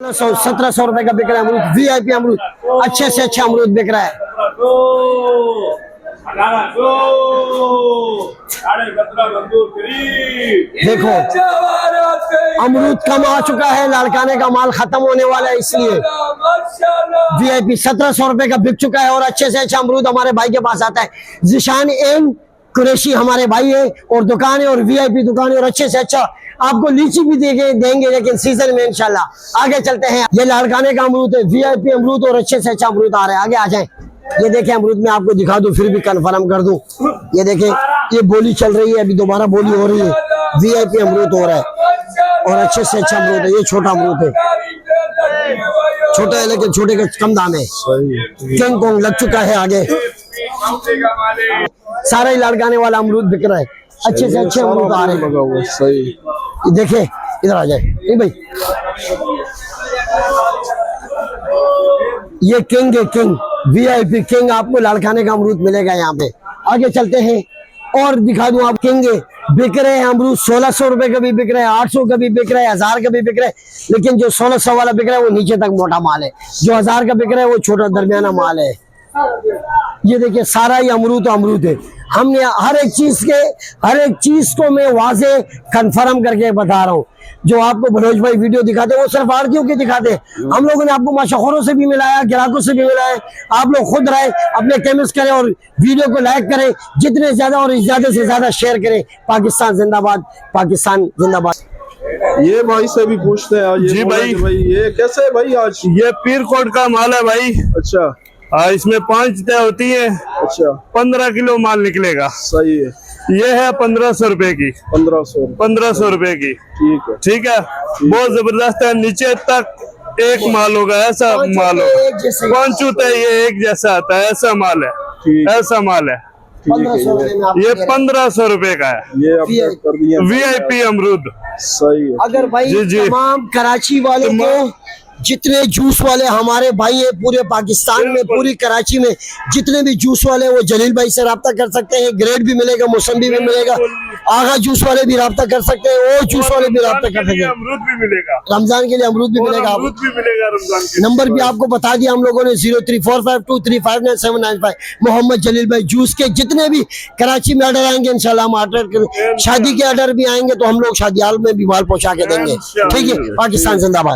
1700 रुपए का बिक रहा है अमरूद। वीआईपी अमरूद, अच्छे से अच्छा अमरूद बिक रहा है। देखो अमरूद कम आ चुका है, लाड़काने का माल खत्म होने वाला है, इसलिए वीआईपी 1700 रुपए का बिक चुका है। और अच्छे से अच्छा अमरूद हमारे भाई के पास आता है। जिशान एम कुरैशी हमारे भाई है, और दुकान है, और वीआईपी दुकान है, और अच्छे से अच्छा आपको लीची भी देंगे लेकिन सीजन में इंशाल्लाह। आगे चलते हैं, ये लाड़काने का अमरूद है, वीआईपी अमरूद, और अच्छे से अच्छा अमरूद आ रहा है। आगे आ जाए, ये देखें अमरूद में आपको दिखा दूं, फिर भी कंफर्म कर दूं। ये देखें, ये बोली चल रही है, अभी दोबारा बोली हो रही है। वीआईपी अमरूद हो रहा है, और अच्छे से अच्छा अमरूद है। ये छोटा अमरूद है, छोटा है लेकिन छोटे का कम दाम है। किंग कोंग लग चुका है। आगे सारा ही लाड़काने वाला अमरूद बिक रहा है, अच्छे से अच्छे अमरूद आ रहे हैं। सही देखे, इधर आ जाए। नहीं भाई, ये किंग है, किंग वीआईपी किंग, आपको लाड़काने का अमरूद मिलेगा यहाँ पे। आगे चलते हैं और दिखा दूं, आप किंग बिक रहे हैं अमरूद। 1600 रुपए का भी बिक रहा है, 800 का भी बिक रहा है, 1000 का भी बिक रहा है। लेकिन जो 1600 वाला बिक रहा है वो नीचे तक मोटा माल है, जो 1000 का बिक रहा है वो छोटा दरमियाना माल है। ये देखिए सारा ही अमरूद तो अमरूद है। हमने हर एक चीज को मैं वाजे कंफर्म करके बता रहा हूँ। जो आपको मनोज भाई वीडियो दिखाते हैं वो सिर्फ आड़तियों के दिखाते हैं। हम लोगों ने आपको माशाखोरों से भी मिलाया, ग्राहकों से भी मिलाया। आप लोग खुद रहे, अपने केमिस्ट करें और वीडियो को लाइक करें, जितने ज्यादा और ज्यादा से ज्यादा शेयर करें। पाकिस्तान जिंदाबाद, पाकिस्तान जिंदाबाद। ये भाई से भी पूछते हैं आज। जी भाई, ये कैसे है भाई आज? ये पीर कोट का माल है भाई। अच्छा, इसमें 5 तय होती है। अच्छा, 15 किलो माल निकलेगा। सही है। ये है 1500 रुपए की। 1500 रुपए की। ठीक है, ठीक है, बहुत जबरदस्त है। नीचे तक एक माल होगा, ऐसा माल होगा। पांचू तय ये एक जैसा आता है, ऐसा माल है, ऐसा माल है। 1500 ये 1500 रुपए का है। ये अपडेट कर दिया। वीआईपी अमरूद। सही है। अगर भाई जी। तमाम कराची वाले को, जितने जूस वाले हमारे भाई है पूरे पाकिस्तान में, पूरी कराची में जितने भी जूस वाले, वो जलील भाई से रब्ता कर सकते हैं। ग्रेड भी मिलेगा, मौसम्बी भी मिलेगा। आगा जूस वाले भी रब्ता कर सकते हैं, और जूस वाले भी रब्ता कर सकते हैं। अमरूद भी मिलेगा, रमजान के लिए अमरूद भी मिलेगा। अमरूद भी मिलेगा रमजान के। नंबर भी आपको बता दिया हम लोगों ने, 034523599795। मोहम्मद जलील भाई जूस के जितने भी कराची में ऑर्डर आएंगे इंशाल्लाह हम ऑर्डर करें। शादी के ऑर्डर भी आएंगे तो हम लोग शादी हाल में भी माल पहुंचा के देंगे। ठीक है, पाकिस्तान जिंदाबाद।